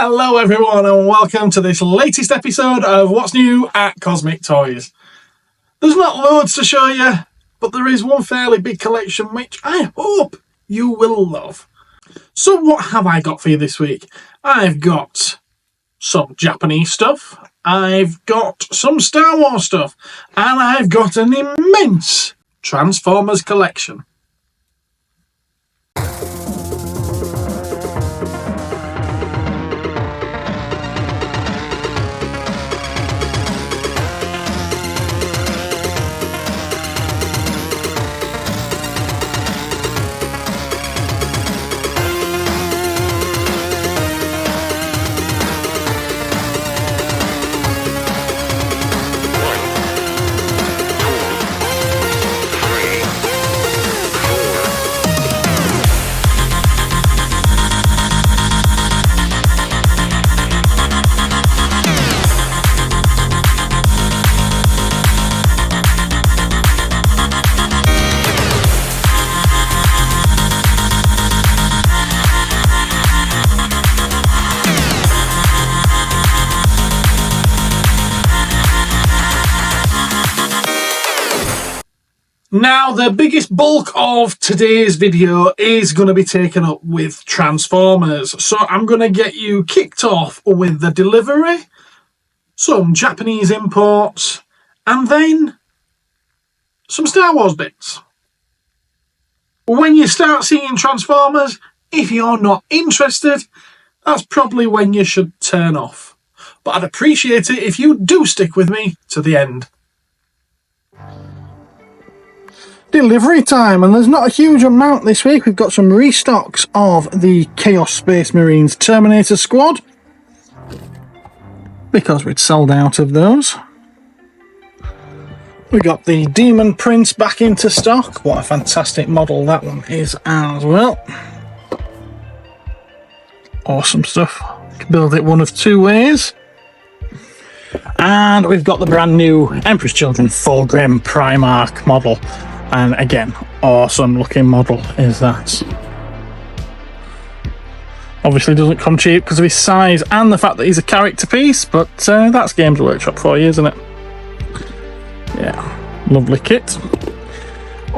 Hello everyone and welcome to this latest episode of What's New at Cosmic Toys. There's not loads to show you, but there is one fairly big collection which I hope you will love. So what have I got for you this week? I've got some Japanese stuff, I've got some Star Wars stuff, and I've got an immense Transformers collection. Now, the biggest bulk of today's video is going to be taken up with Transformers. So I'm going to get you kicked off with the delivery, some Japanese imports, and then some Star Wars bits. When you start seeing Transformers, if you're not interested, that's probably when you should turn off. But I'd appreciate it if you do stick with me to the end. Delivery time, and there's not a huge amount this week. We've got some restocks of the Chaos Space Marines Terminator Squad because we'd sold out of those. We got the Demon Prince back into stock. What a fantastic model that one is as well. Awesome stuff. You can build it one of two ways. And we've got the brand new Emperor's Children Fulgrim Primarch model. And again, awesome looking model is that. Obviously doesn't come cheap because of his size and the fact that he's a character piece, but that's Games Workshop for you, isn't it? Yeah, lovely kit.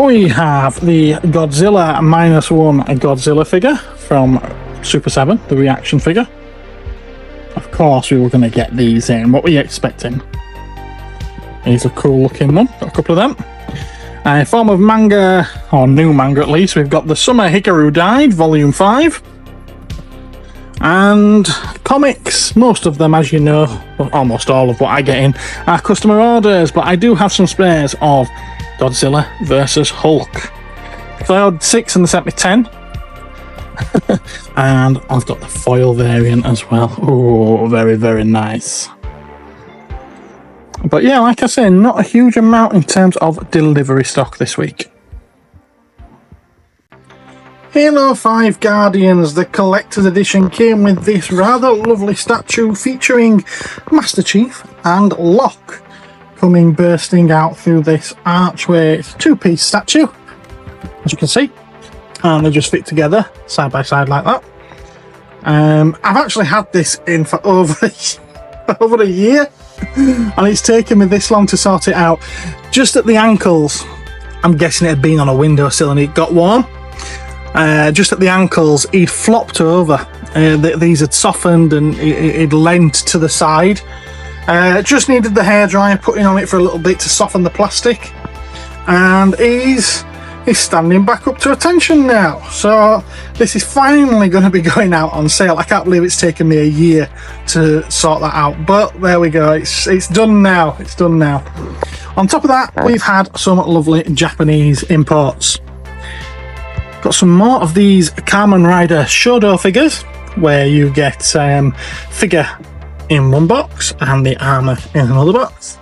We have the Godzilla -1 Godzilla figure from Super 7, the reaction figure. Of course we were going to get these in. What were you expecting? He's a cool looking one, got a couple of them. In form of manga, or new manga at least, we've got The Summer Hikaru Died, Volume 5. And comics, most of them, as you know, well, almost all of what I get in, are customer orders, but I do have some spares of Godzilla vs. Hulk. So I ordered 6 and they sent me 10. And I've got the foil variant as well. Oh, very, very nice. But yeah, like I say, not a huge amount in terms of delivery stock this week. Halo 5 Guardians, the collector's edition, came with this rather lovely statue featuring Master Chief and Locke coming bursting out through this archway. It's a two-piece statue, as you can see, and they just fit together side by side like that. I've actually had this in for over a year. And it's taken me this long to sort it out. Just at the ankles, I'm guessing it had been on a windowsill and it got warm. Just at the ankles, he'd flopped over. These had softened and he'd leant to the side. Just needed the hairdryer putting on it for a little bit to soften the plastic. And he's standing back up to attention now. So this is finally going to be going out on sale. I can't believe it's taken me a year to sort that out, but there we go. It's done now. It's done now. On top of that, we've had some lovely Japanese imports. Got some more of these Kamen Rider Shodo figures, where you get figure in one box and the armour in another box.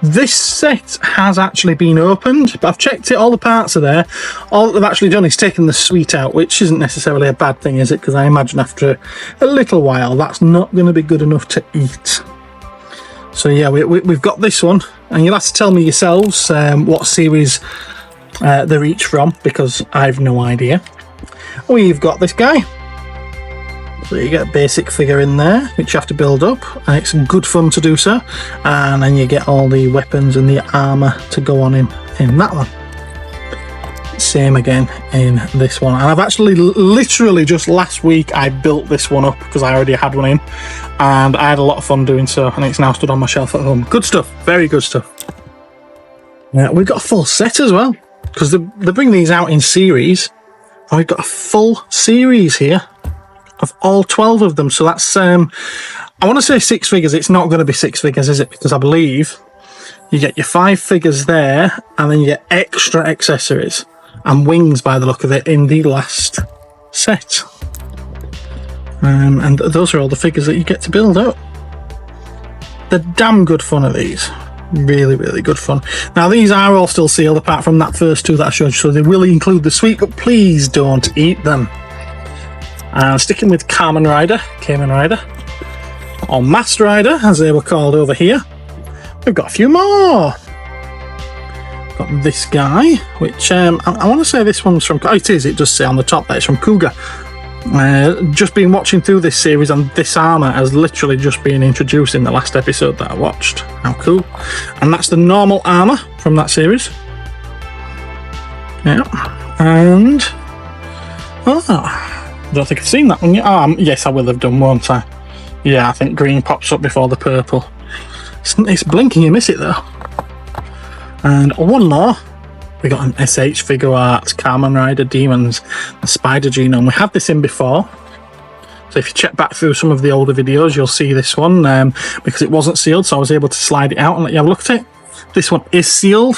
This set has actually been opened, but I've checked it, all the parts are there. All that they've actually done is taken the sweet out, which isn't necessarily a bad thing, is it? Because I imagine after a little while that's not going to be good enough to eat. So yeah, we've got this one, and you'll have to tell me yourselves what series they're each from, because I've no idea. We've got this guy. So you get a basic figure in there, which you have to build up, and it's good fun to do so. And then you get all the weapons and the armour to go on in that one. Same again in this one. And I've actually literally just last week I built this one up because I already had one in, and I had a lot of fun doing so, and it's now stood on my shelf at home. Good stuff, very good stuff. Yeah, we've got a full set as well, because they bring these out in series. And we've got a full series here of all 12 of them. So that's, I want to say 6 figures. It's not going to be 6 figures, is it? Because I believe you get your 5 figures there, and then you get extra accessories and wings by the look of it in the last set. And those are all the figures that you get to build up. They're damn good fun of these. Really, really good fun. Now, these are all still sealed apart from that first 2 that I showed you, so they will include the sweet, but please don't eat them. And sticking with Cayman Rider, or Master Rider as they were called over here, we've got a few more. Got this guy, which I want to say this one's from, it does say on the top that it's from Cougar. Just been watching through this series, and this armour has literally just been introduced in the last episode that I watched. How cool. And that's the normal armour from that series. Yeah. And I don't think I've seen that one yet. Yes, I will have done, won't I? Yeah, I think green pops up before the purple. It's blinking, you miss it though. And one more. We got an SH Figure Arts Cayman Rider Demons, the Spider Genome. We had this in before, so if you check back through some of the older videos, you'll see this one, because it wasn't sealed, so I was able to slide it out and let you have a look at it. This one is sealed,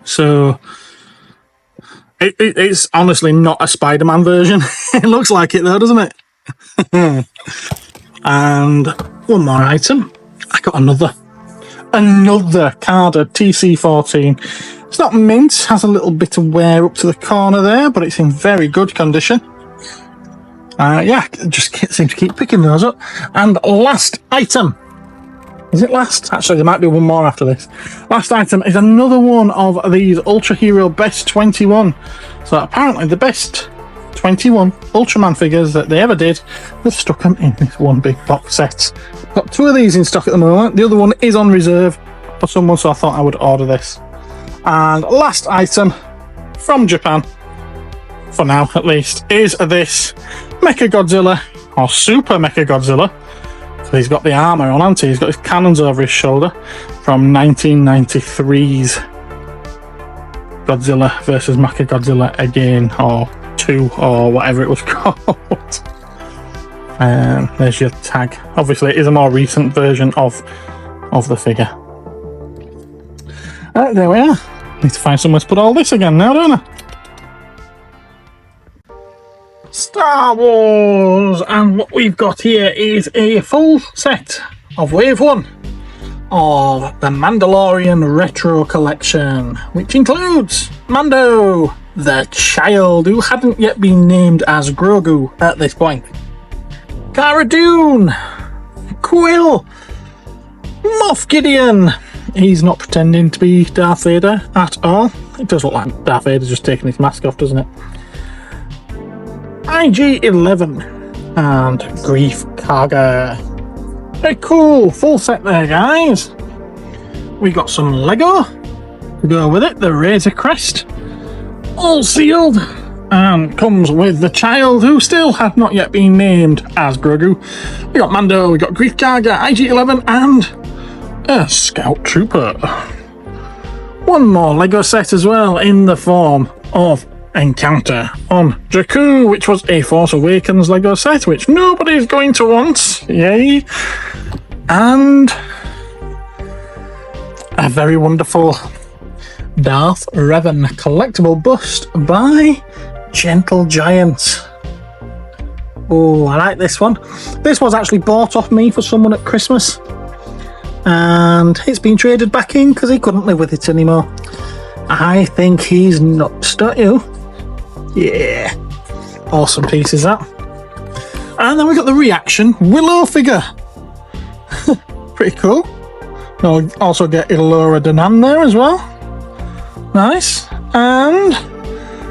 so it's honestly not a Spider-Man version. It looks like it though, doesn't it? And one more item. I got another carded TC14. It's not mint, has a little bit of wear up to the corner there, but it's in very good condition. Yeah, just seem to keep picking those up. And last item. Is it last? Actually, there might be one more after this. Last item is another one of these Ultra Hero Best 21. So apparently the best 21 Ultraman figures that they ever did, they've stuck them in this one big box set. Got 2 of these in stock at the moment. The other one is on reserve for someone, so I thought I would order this. And last item from Japan, for now at least, is this Mechagodzilla, or Super Mechagodzilla. So he's got the armour on, hasn't he? He's got his cannons over his shoulder from 1993's Godzilla versus Mechagodzilla again, or 2, or whatever it was called. There's your tag. Obviously, it is a more recent version of the figure. There we are. Need to find somewhere to put all this again now, don't I? Star Wars! And what we've got here is a full set of Wave 1 of the Mandalorian Retro Collection, which includes Mando, the child who hadn't yet been named as Grogu at this point, Cara Dune, Quill, Moff Gideon. He's not pretending to be Darth Vader at all. It does look like Darth Vader's just taking his mask off, doesn't it? IG-11 and Grief Karga. Very cool, full set there, guys. We got some Lego to go with it, the Razor Crest, all sealed, and comes with the child who still had not yet been named as Grogu. We got Mando, we got Grief Karga, IG-11, and a Scout Trooper. One more Lego set as well, in the form of Encounter on Jakku, which was a Force Awakens Lego set, which nobody's going to want. Yay! And a very wonderful Darth Revan collectible bust by Gentle Giant. Oh, I like this one. This was actually bought off me for someone at Christmas, and it's been traded back in because he couldn't live with it anymore. I think he's nuts, don't you? Yeah, awesome piece is that. And then we got the Reaction Willow figure. Pretty cool. Now we also get Elora Danan there as well. Nice. And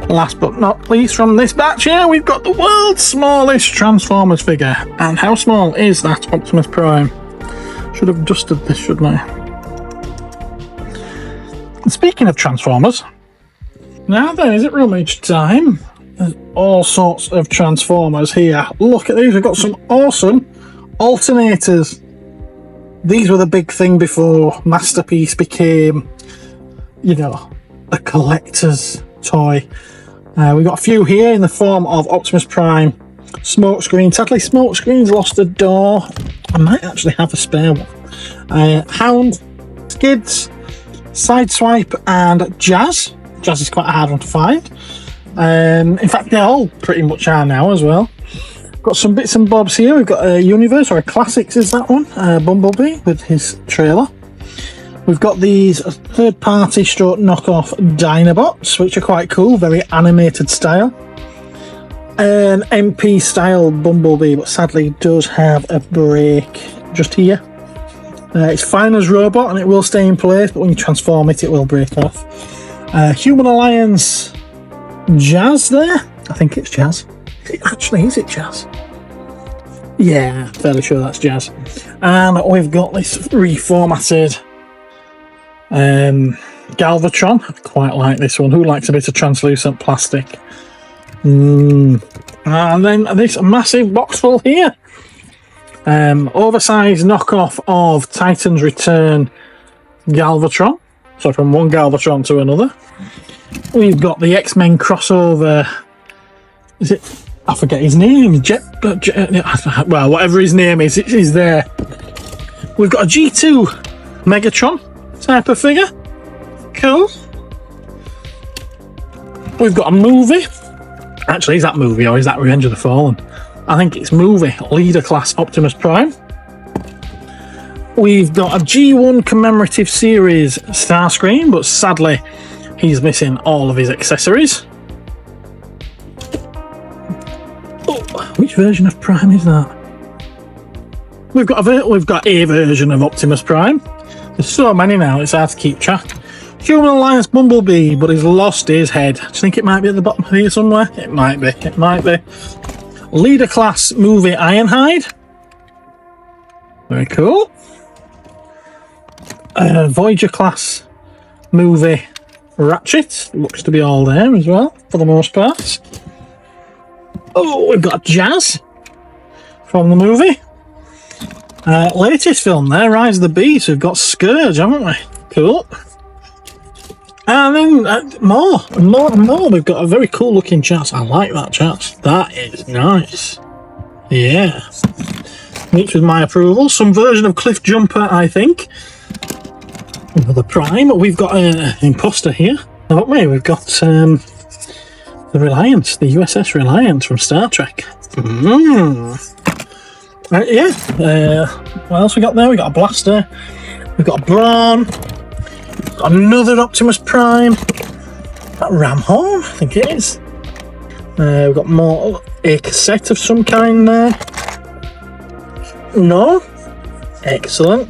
Last but not least from this batch here, we've got the world's smallest Transformers figure. And how small is that Optimus Prime? Should have dusted this, shouldn't I? And speaking of Transformers, now then, is it rummage time? There's all sorts of Transformers here. Look at these, we've got some awesome alternators. These were the big thing before Masterpiece became, you know, a collector's toy. We've got a few here in the form of Optimus Prime Smokescreen. Sadly, Smokescreen's lost a door. I might actually have a spare one. Hound, Skids, Sideswipe, and Jazz. Jazz is quite a hard one to find. In fact, they all pretty much are now as well. Got some bits and bobs here. We've got a Universe, or a Classics is that one. Bumblebee with his trailer. We've got these third-party stroke knockoff Dinobots, which are quite cool, very animated style. An MP style Bumblebee, but sadly does have a break just here. It's fine as robot and it will stay in place, but when you transform it, it will break off. Human Alliance Jazz there. I think it's Jazz. Actually, is it Jazz? Yeah, fairly sure that's Jazz. And we've got this reformatted Galvatron. I quite like this one. Who likes a bit of translucent plastic? And then this massive box full here. Oversized knockoff of Titan's Return Galvatron. So from one Galvatron to another. We've got the X-Men crossover. Is it? I forget his name. Well, whatever his name is, it is there. We've got a G2 Megatron type of figure. Cool. We've got a movie. Actually, is that movie or is that Revenge of the Fallen? I think it's movie. Leader class Optimus Prime. We've got a G1 commemorative series Starscream, but sadly he's missing all of his accessories. Oh, which version of Prime is that? We've got a version of Optimus Prime. There's so many now, it's hard to keep track. Human Alliance Bumblebee, but he's lost his head. Do you think it might be at the bottom here somewhere? It might be, it might be. Leader class movie Ironhide. Very cool. Voyager class movie Ratchet. Looks to be all there as well, for the most part. Oh, we've got Jazz from the movie. Latest film there, Rise of the Beast. We've got Scourge, haven't we? Cool. And then more. We've got a very cool looking chat. I like that chat. That is nice. Yeah. Meets with my approval. Some version of Cliff Jumper, I think. Another Prime. We've got an imposter here, haven't we? We've got the Reliance, the USS Reliance from Star Trek. Yeah. What else we got there? We got a blaster. We've got a Brawn. Got another Optimus Prime. That Ramhorn, I think it is. We've got a cassette of some kind there. No. Excellent.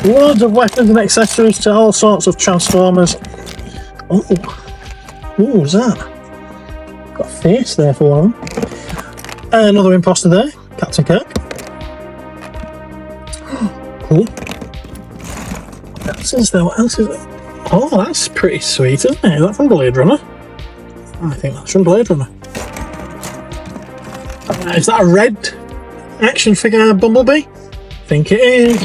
Loads of weapons and accessories to all sorts of Transformers. Oh, what's that? Got a face there for one. Another imposter there, Captain Kirk. Cool. What else is there? What else is there? Oh, that's pretty sweet, isn't it? Is that from Blade Runner? I think that's from Blade Runner. Is that a red action figure Bumblebee? I think it is.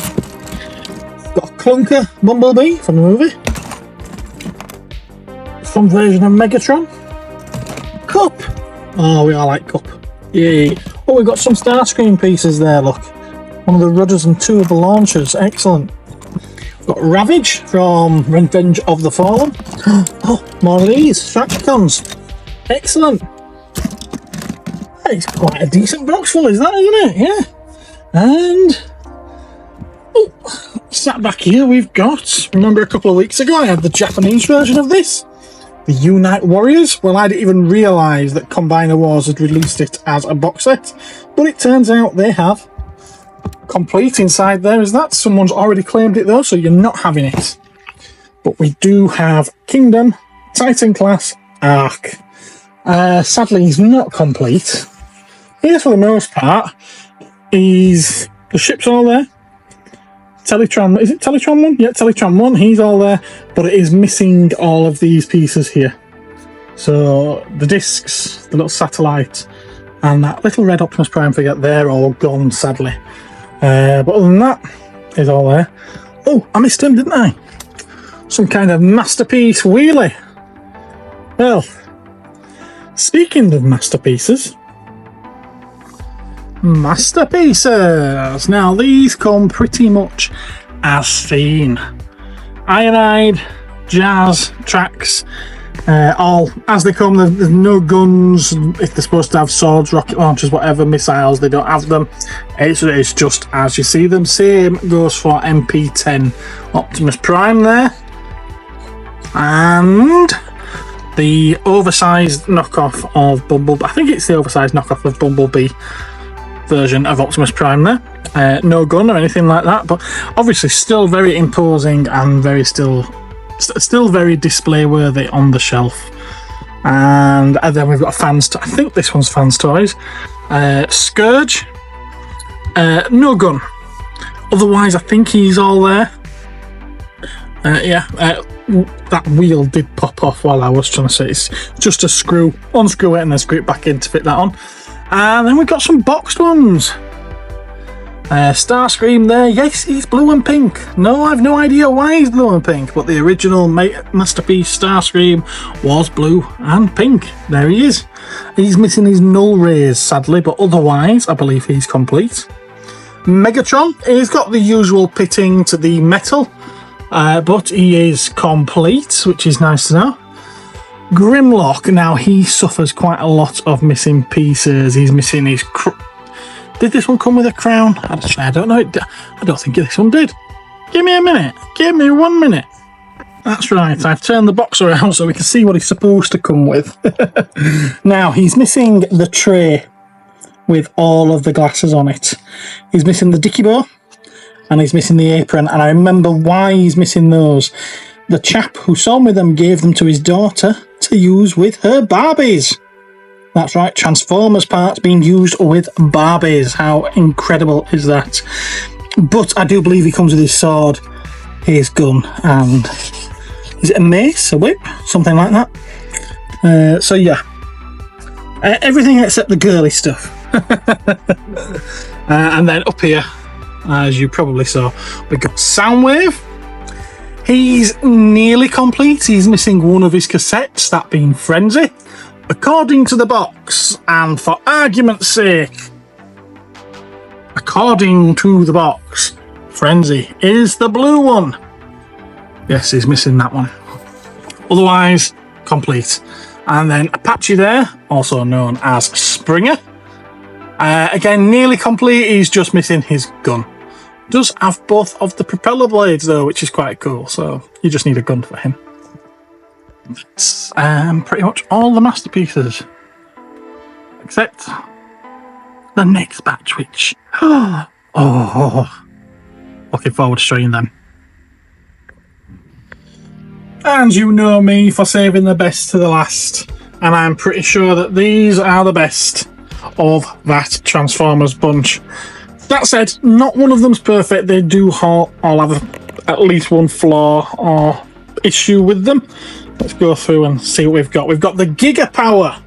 Got a clunker Bumblebee from the movie. Some version of Megatron. Cup. Oh, we all like Cup. Yay. Oh, we've got some Starscream pieces there, look. One of the rudders and two of the launchers. Excellent. We've got Ravage from Revenge of the Fallen. Oh, more of these. Stracticons. Excellent. It's quite a decent box full, is that, isn't it? Yeah. And sat back here, we've got, remember a couple of weeks ago I had the Japanese version of this, the Unite Warriors. Well, I didn't even realise that Combiner Wars had released it as a box set, but it turns out they have. Complete inside there is that. Someone's already claimed it though, so you're not having it. But we do have Kingdom, Titan class, arc. Sadly, he's not complete. Yes, for the most part. The ship's all there. Teletran, is it Teletran 1? Yeah, Teletran 1, he's all there, but it is missing all of these pieces here. So, the discs, the little satellite, and that little red Optimus Prime figure, they're all gone, sadly. But other than that, he's all there. Oh, I missed him, didn't I? Some kind of masterpiece wheelie. Well, speaking of masterpieces, now these come pretty much as seen. Ironide, Jazz, Tracks, all as they come. There's no guns. If they're supposed to have swords, rocket launchers, whatever, missiles, they don't have them. It's just as you see them. Same goes for MP10 Optimus Prime there. And the oversized knockoff of Bumblebee. I think it's the oversized knockoff of Bumblebee version of Optimus Prime there. No gun or anything like that, but obviously still very imposing and still very display worthy on the shelf. And then we've got I think this one's Fans Toys. Scourge. No gun. Otherwise, I think he's all there. That wheel did pop off while I was trying to say it's just a screw. Unscrew it and then screw it back in to fit that on. And then we've got some boxed ones. Starscream there. Yes, he's blue and pink. No, I've no idea why he's blue and pink, but the original masterpiece Starscream was blue and pink. There he is. He's missing his null rays, sadly, but otherwise, I believe he's complete. Megatron, he's got the usual pitting to the metal, but he is complete, which is nice to know. Grimlock, now he suffers quite a lot of missing pieces. He's missing his... Did this one come with a crown? I don't know. I don't think this one did. Give me a minute. Give me 1 minute. That's right. I've turned the box around so we can see what he's supposed to come with. Now, he's missing the tray with all of the glasses on it. He's missing the dicky bow and he's missing the apron. And I remember why he's missing those. The chap who sold me them gave them to his daughter to use with her Barbies. That's right, Transformers parts being used with Barbies. How incredible is that? But I do believe he comes with his sword, his gun, and is it a mace, a whip, something like that? So yeah, everything except the girly stuff. And then up here, as you probably saw, we've got Soundwave. He's nearly complete. He's missing one of his cassettes, that being Frenzy. According to the box, and for argument's sake, according to the box, Frenzy is the blue one. Yes, he's missing that one. Otherwise, complete. And then Apache there, also known as Springer. Again, nearly complete. He's just missing his gun. Does have both of the propeller blades though, which is quite cool. So you just need a gun for him. That's pretty much all the masterpieces, except the next batch, which looking forward to showing them. And you know me for saving the best to the last, and I'm pretty sure that these are the best of that Transformers bunch. That said, not one of them's perfect. They do all have at least one flaw or issue with them. Let's go through and see what we've got. We've got the Giga Power.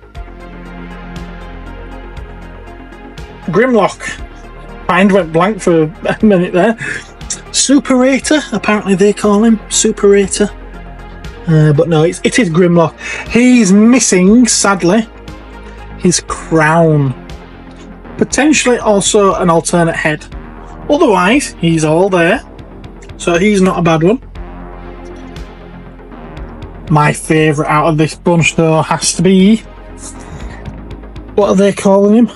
Grimlock. Mind went blank for a minute there. Superator, apparently they call him. Superator. But no, it is Grimlock. He's missing, sadly, his crown. Potentially also an alternate head. Otherwise, he's all there. So he's not a bad one. My favourite out of this bunch, though, has to be... What are they calling him?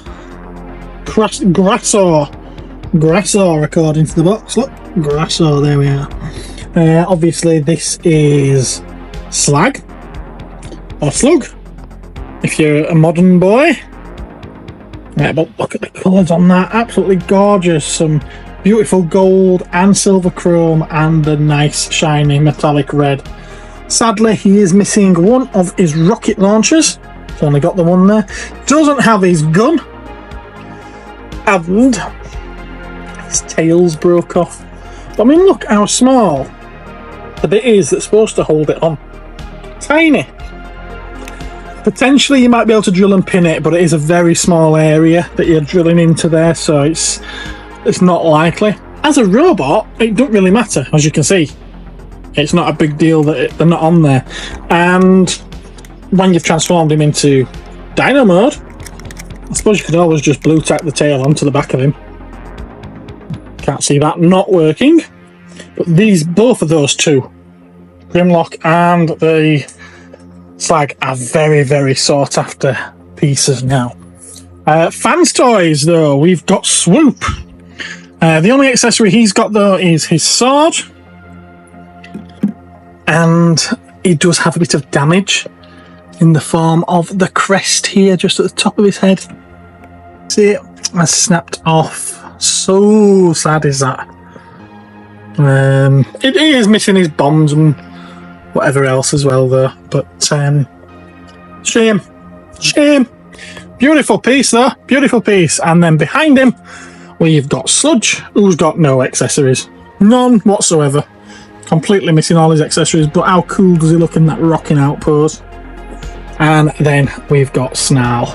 Grassor. Grassor, according to the box. Look, Grassor, there we are. Obviously, this is Slag. Or Slug, if you're a modern boy. Yeah, but look at the colours on that. Absolutely gorgeous. Some beautiful gold and silver chrome and the nice, shiny, metallic red. Sadly, he is missing one of his rocket launchers. He's only got the one there. Doesn't have his gun. And his tails broke off. But I mean, look how small the bit is that's supposed to hold it on. Tiny. Potentially you might be able to drill and pin it, but it is a very small area that you're drilling into there, so it's not likely. As a robot, it doesn't really matter, as you can see. It's not a big deal that they're not on there. And when you've transformed him into Dino mode, I suppose you could always just blue tack the tail onto the back of him. Can't see that not working. But both of those two, Grimlock and the Slag, are very, very sought after pieces now. Fans toys though, we've got Swoop. The only accessory he's got though is his sword, and he does have a bit of damage in the form of the crest here just at the top of his head. See, it has snapped off. So sad is that. He is missing his bombs and whatever else as well though, but shame. Beautiful piece though, beautiful piece. And then behind him we've got Sludge, who's got no accessories, none whatsoever, completely missing all his accessories. But how cool does he look in that rocking out pose? And then we've got Snarl.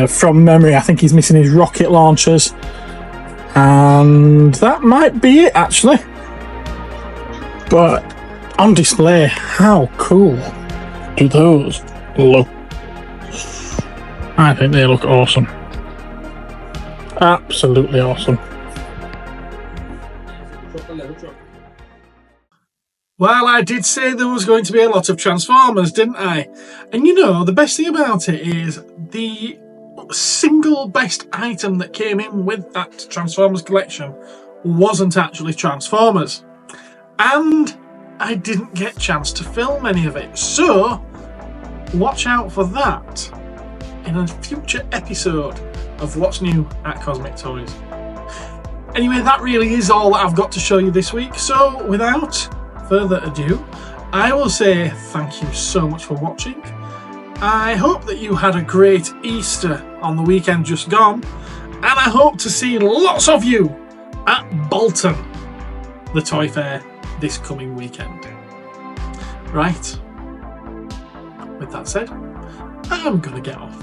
From memory, I think he's missing his rocket launchers, and that might be it actually. But on display, how cool do those look? I think they look awesome. Absolutely awesome. Well, I did say there was going to be a lot of Transformers, didn't I? And you know, the best thing about it is the single best item that came in with that Transformers collection wasn't actually Transformers. And I didn't get a chance to film any of it. So, watch out for that in a future episode of What's New at Cosmic Toys. Anyway, that really is all that I've got to show you this week. So, without further ado, I will say thank you so much for watching. I hope that you had a great Easter on the weekend just gone, and I hope to see lots of you at Bolton, the toy fair, this coming weekend. Right, with that said, I'm gonna get off.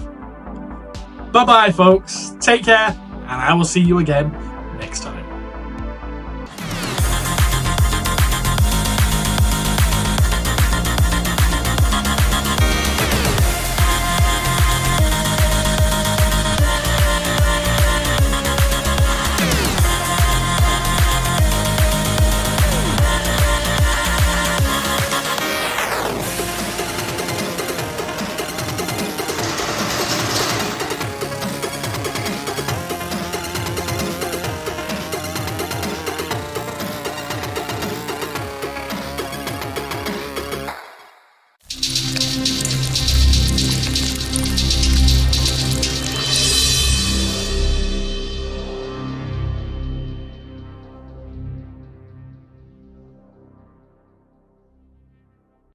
Bye bye folks, take care, and I will see you again